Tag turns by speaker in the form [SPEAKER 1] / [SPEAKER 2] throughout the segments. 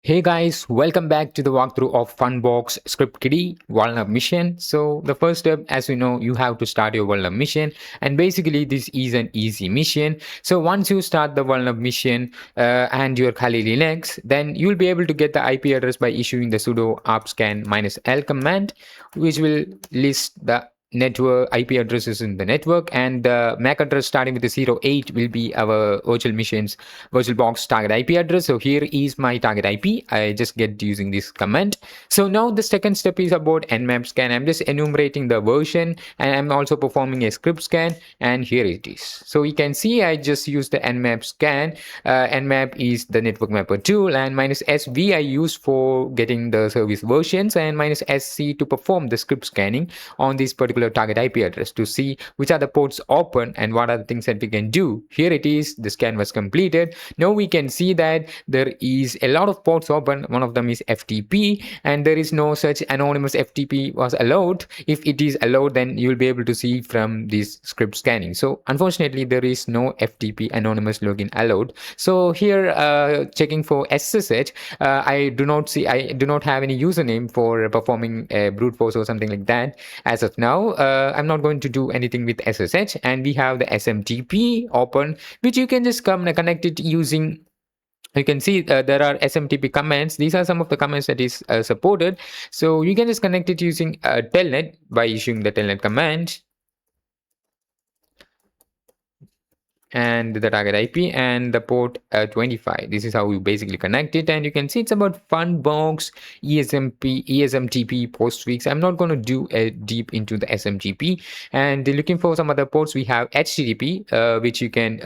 [SPEAKER 1] Hey guys, welcome back to the walkthrough of Funbox Scriptkiddie Vulnhub mission. So the first step, as you know, you have to start your Vulnhub mission, and basically this is an easy mission. So once you start the Vulnhub mission and your Kali Linux, then you'll be able to get the IP address by issuing the sudo apt-scan -l command, which will list the network IP addresses in the network, and the MAC address starting with the 08 will be our virtual missions VirtualBox target IP address. So here is my target IP. I just get using this command. So now the second step is about nmap scan. I'm just enumerating the version, and I'm also performing a script scan, and here it is. So you can see I just use the nmap scan. Nmap is the network mapper tool, and -sv I use for getting the service versions, and -sc to perform the script scanning on this particular target IP address to see which are the ports open and what are the things that we can do. Here it is. The scan was completed. Now we can see that there is a lot of ports open. One of them is FTP, and there is no such anonymous FTP was allowed. If it is allowed, then you will be able to see from this script scanning. So unfortunately, there is no FTP anonymous login allowed. So here, checking for SSH, I do not have any username for performing a brute force or something like that as of now. I'm not going to do anything with SSH, and we have the SMTP open, which you can just connect it using. You can see there are SMTP commands. These are some of the commands that is supported. So you can just connect it using telnet by issuing the telnet command and the target IP and the port 25. This is how you basically connect it, and you can see it's about Funbox, ESMTP, postfix. I'm not going to do a deep into the SMTP. And looking for some other ports, we have HTTP, which you can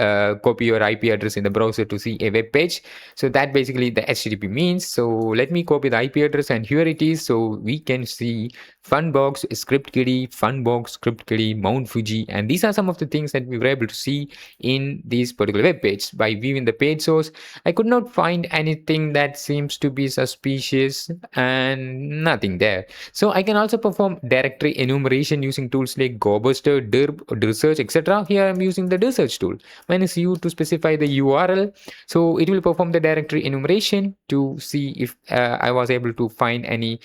[SPEAKER 1] copy your IP address in the browser to see a web page. So that basically the HTTP means. So let me copy the IP address, and here it is. So we can see Funbox, Scriptkiddie, Mount Fuji, and these are some of the things that we were able to see in this particular web page. By viewing the page source, I could not find anything that seems to be suspicious, and nothing there. So I can also perform directory enumeration using tools like GoBuster, dirb, dirsearch, etc. Here I'm using the dirsearch tool -u to specify the URL. So it will perform the directory enumeration to see if I was able to find any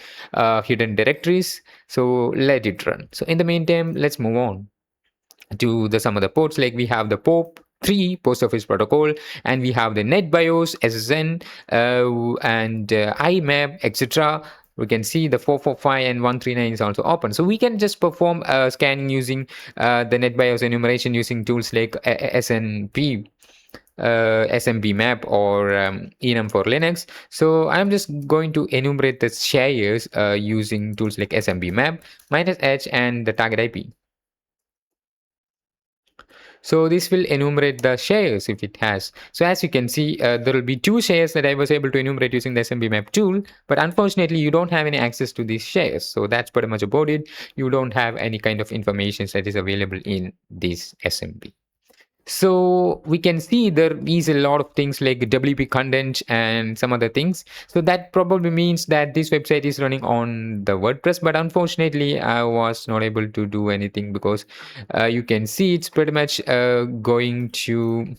[SPEAKER 1] hidden directories. So let it run. So in the meantime, let's move on to some of the ports. Like we have the POP3 post office protocol, and we have the NetBIOS, SSN, and IMAP, etc. We can see the 445 and 139 is also open. So we can just perform scanning using the NetBIOS enumeration using tools like SNP, SMB map, or enum for Linux. So I'm just going to enumerate the shares using tools like SMB map, -h, and the target IP. So this will enumerate the shares if it has. So as you can see, there will be 2 shares that I was able to enumerate using the SMB map tool, but unfortunately you don't have any access to these shares. So that's pretty much about it. You don't have any kind of information that is available in this SMB. So we can see there is a lot of things like WP content and some other things. So that probably means that this website is running on the WordPress, but unfortunately I was not able to do anything because you can see it's pretty much going to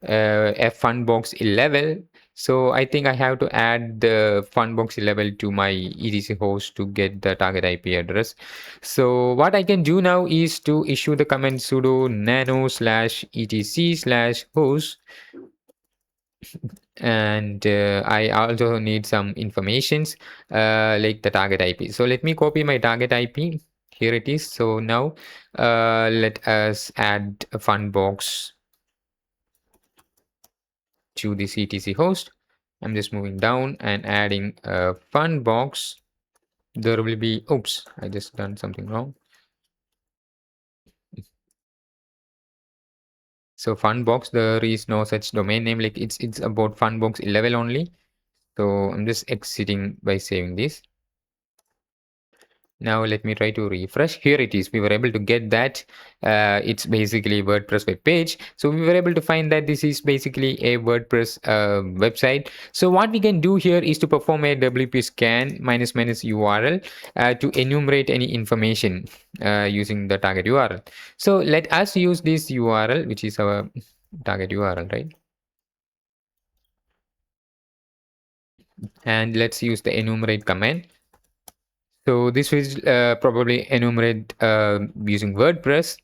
[SPEAKER 1] a Funbox 11. So I think I have to add the Funbox 11 to my etc host to get the target IP address. So what I can do now is to issue the command sudo nano/etc/host, and I also need some informations like the target IP. So let me copy my target IP. Here it is. So now let us add a Funbox to this etc host. I'm just moving down and adding a Funbox. There will be, oops, I just done something wrong. So Funbox, there is no such domain name. Like it's about Funbox 11 only. So I'm just exiting by saving this. Now let me try to refresh. Here it is. We were able to get that. It's basically WordPress web page. So we were able to find that this is basically a WordPress website. So what we can do here is to perform a WP scan --URL to enumerate any information using the target URL. So let us use this URL, which is our target URL, right? and let's use the enumerate command. So this will probably enumerate using WordPress,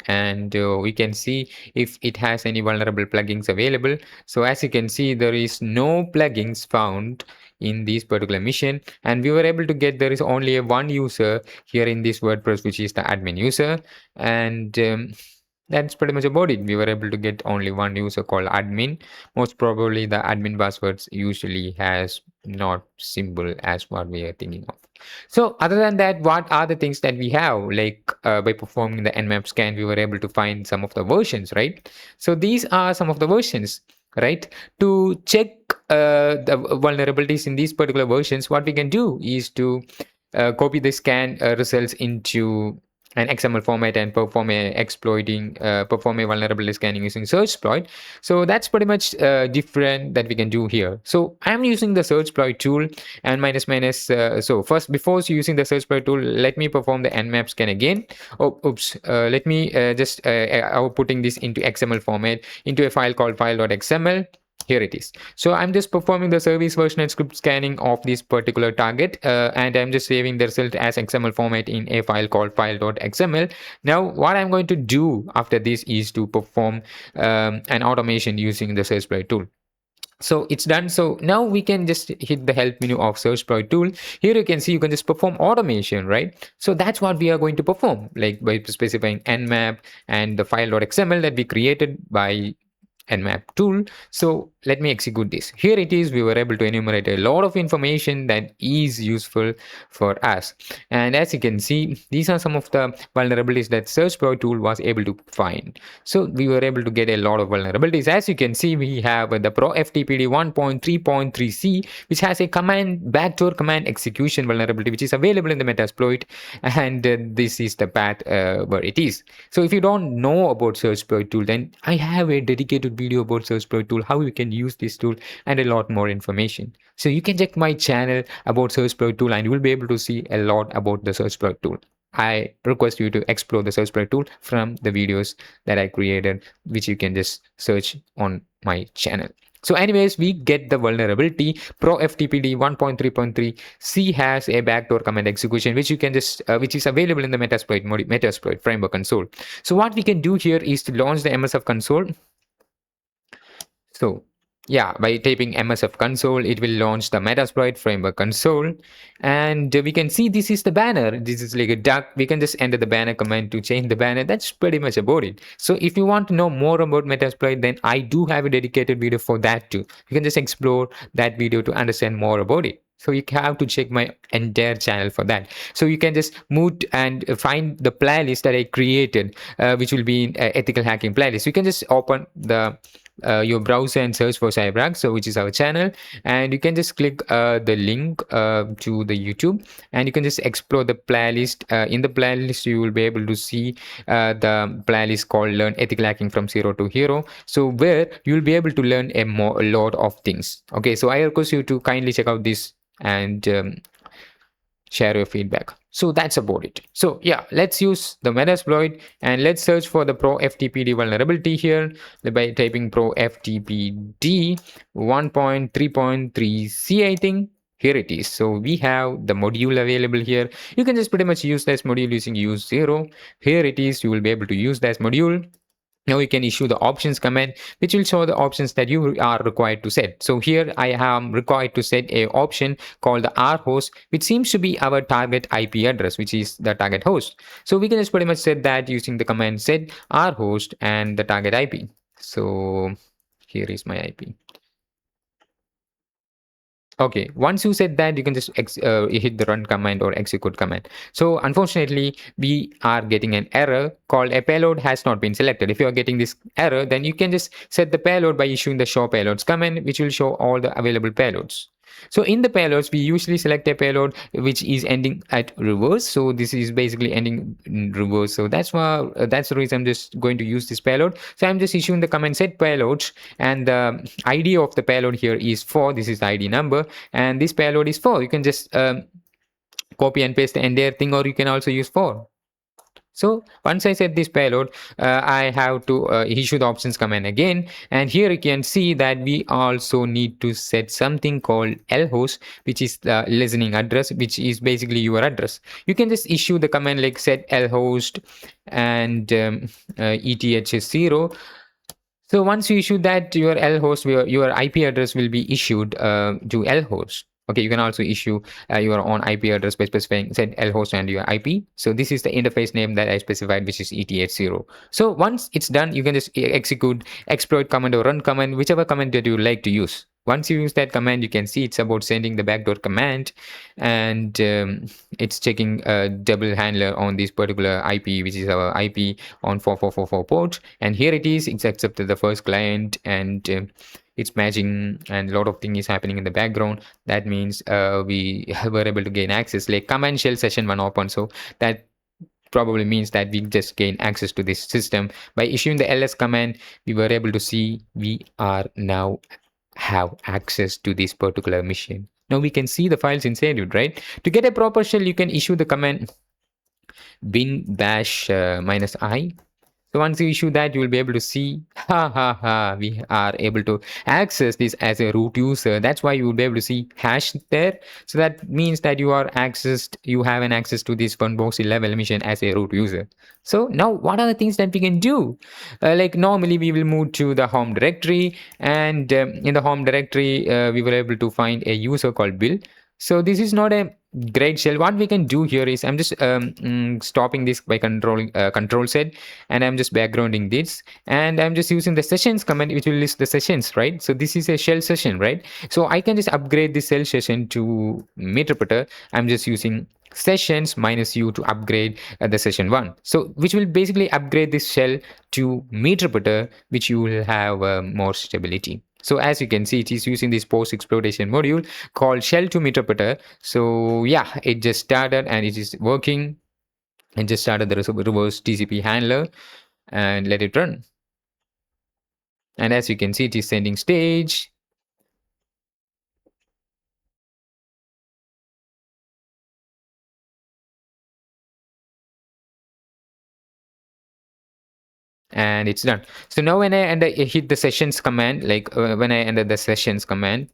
[SPEAKER 1] and we can see if it has any vulnerable plugins available. So as you can see, there is no plugins found in this particular mission, and we were able to get there is only a one user here in this WordPress, which is the admin user, and that's pretty much about it. We were able to get only one user called admin. Most probably the admin passwords usually has not simple as what we are thinking of. So other than that, what are the things that we have? Like by performing the nmap scan, we were able to find some of the versions, right? So these are some of the versions, right? To check the vulnerabilities in these particular versions, what we can do is to copy the scan results into an XML format and perform a vulnerability scanning using search exploit. So that's pretty much different that we can do here. So I'm using the search exploit tool and minus minus. So first, before using the search exploit tool, let me perform the nmap scan again. Oh, oops. Let me just outputting this into XML format into a file called file.xml. Here it is. So I'm just performing the service version and script scanning of this particular target, and I'm just saving the result as XML format in a file called file.xml. Now, what I'm going to do after this is to perform an automation using the search exploit tool. So it's done. So now we can just hit the help menu of search exploit tool. Here you can see you can just perform automation, right? So that's what we are going to perform, like by specifying nmap and the file.xml that we created by nmap tool. So let me execute this. Here it is. We were able to enumerate a lot of information that is useful for us. And as you can see, these are some of the vulnerabilities that search pro tool was able to find. So we were able to get a lot of vulnerabilities. As you can see, we have the pro ftpd 1.3.3c, which has a command backdoor command execution vulnerability, which is available in the metasploit, and this is the path where it is. So if you don't know about search exploit tool, then I have a dedicated video about search exploit tool, how you can use this tool, and a lot more information. So you can check my channel about search exploit tool, and you will be able to see a lot about the search exploit tool. I request you to explore the search exploit tool from the videos that I created, which you can just search on my channel. So anyways, we get the vulnerability. Pro FTPD 1.3.3 C has a backdoor command execution, which you can just which is available in the Metasploit framework console. So what we can do here is to launch the MSF console. So yeah, by typing MSF console, it will launch the Metasploit framework console, and we can see this is the banner. This is like a duck. We can just enter the banner command to change the banner. That's pretty much about it. So if you want to know more about Metasploit, then I do have a dedicated video for that too. You can just explore that video to understand more about it. So you have to check my entire channel for that. So you can just move and find the playlist that I created, which will be in ethical hacking playlist. You can just open the your browser and search for CyberHack, so which is our channel, and you can just click the link to the YouTube, and you can just explore the playlist. In the playlist, you will be able to see the playlist called "Learn Ethical Hacking from Zero to Hero." So where you will be able to learn a lot of things. Okay, so I request you to kindly check out this and share your feedback. So that's about it. So yeah, let's use the Metasploit and let's search for the Pro FTPD vulnerability here by typing Pro FTPD 1.3.3c, I think. Here it is. So we have the module available here. You can just pretty much use this module using use 0. Here it is. You will be able to use this module. Now you can issue the options command, which will show the options that you are required to set. So here I am required to set a option called the R host, which seems to be our target IP address, which is the target host. So we can just pretty much set that using the command set R host and the target IP. So here is my IP. Okay, once you set that, you can just hit the run command or execute command. So unfortunately, we are getting an error called a payload has not been selected. If you are getting this error, then you can just set the payload by issuing the show payloads command, which will show all the available payloads. So in the payloads, we usually select a payload which is ending at reverse. So this is basically ending in reverse. So that's why that's the reason I'm just going to use this payload. So I'm just issuing the command set payloads, and the ID of the payload here is 4. This is the ID number, and this payload is 4. You can just copy and paste the entire thing, or you can also use 4. So once I set this payload, I have to issue the options command again. And here you can see that we also need to set something called lhost, which is the listening address, which is basically your address. You can just issue the command like set lhost and eth0. So once you issue that, your lhost, your IP address will be issued to lhost. Okay, you can also issue your own IP address by specifying set lhost and your IP. So this is the interface name that I specified, which is eth0. So once it's done, you can just execute exploit command or run command, whichever command that you like to use. Once you use that command, you can see it's about sending the backdoor command, and it's checking a double handler on this particular IP, which is our IP on 4444 port. And here it is, it's accepted the first client, and it's matching, and a lot of thing is happening in the background. That means we were able to gain access, like command shell session 1 open. So that probably means that we just gain access to this system by issuing the ls command. We were able to see we are now have access to this particular machine. Now we can see the files inside it, right? To get a proper shell, you can issue the command bin bash -i. So once you issue that, you will be able to see, we are able to access this as a root user. That's why you will be able to see hash there. So that means that you have an access to this Funbox 11 mission as a root user. So now what are the things that we can do? Like normally we will move to the home directory, and in the home directory, we were able to find a user called Bill. So this is not a great shell. What we can do here is I'm just stopping this by control set, and I'm just backgrounding this, and I'm just using the sessions command, which will list the sessions, right? So this is a shell session, right? So I can just upgrade this shell session to meterpreter. I'm just using sessions -u to upgrade the session 1, so which will basically upgrade this shell to meterpreter, which you will have more stability. So as you can see, it is using this post exploitation module called shell to meterpreter. So yeah, it just started and it is working. And just started the reverse TCP handler and let it run. And as you can see, it is sending stage. And it's done. So now when I hit the sessions command, like when I enter the sessions command,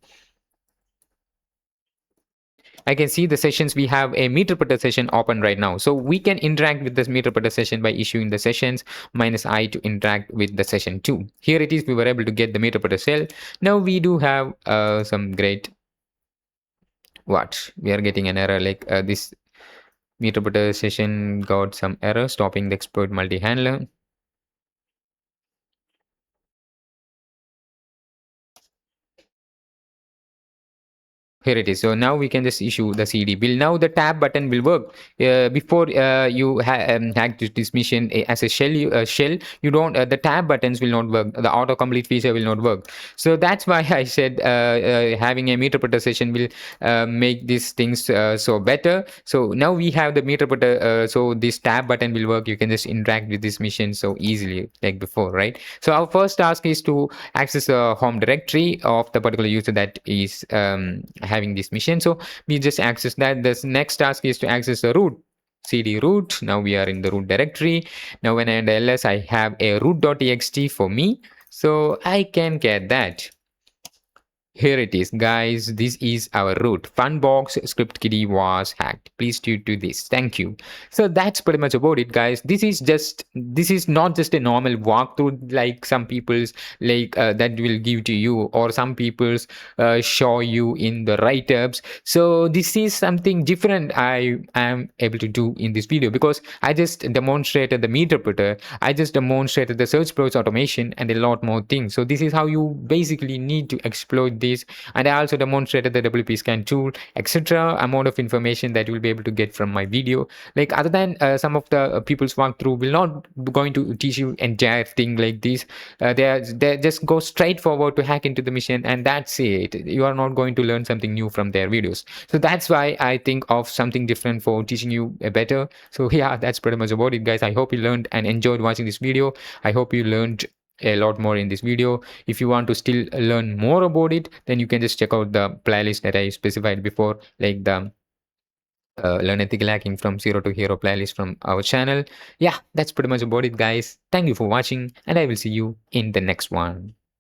[SPEAKER 1] I can see the sessions. We have a meterpreter session open right now. So we can interact with this meterpreter session by issuing the sessions -i to interact with the session 2. Here it is, we were able to get the meterpreter shell. Now we do have some great, what? We are getting an error like this meterpreter session got some error stopping the exploit multi-handler. Here it is. So now we can just issue the CD bill. Now the tab button will work. Before you hack this mission as a shell, you don't. The tab buttons will not work. The autocomplete feature will not work. So that's why I said having a meterpreter session will make these things so better. So now we have the meterpreter. So this tab button will work. You can just interact with this mission so easily like before, right? So our first task is to access the home directory of the particular user that is having this mission. So we just access that. This next task is to access the root, cd root. Now we are in the root directory. Now when I enter ls, I have a root.txt for me, so I can get that. Here it is, guys. This is our root. Funbox Scriptkiddie was hacked. Please do this. Thank you. So that's pretty much about it, guys. This is not just a normal walkthrough like some people's that will give to you, or some people's show you in the write-ups. So this is something different I am able to do in this video, because I just demonstrated the meterpreter, I just demonstrated the search approach automation, and a lot more things. So this is how you basically need to exploit this. And I also demonstrated the WP scan tool, etc. amount of information that you will be able to get from my video. Like other than some of the people's walkthrough will not going to teach you entire thing like this. They just go straight forward to hack into the mission, and that's it. You are not going to learn something new from their videos. So that's why I think of something different for teaching you better. So yeah, that's pretty much about it, guys. I hope you learned and enjoyed watching this video. I hope you learned a lot more in this video. If you want to still learn more about it, then you can just check out the playlist that I specified before, like the learn ethical hacking from zero to hero playlist from our channel. Yeah, that's pretty much about it, guys. Thank you for watching, and I will see you in the next one.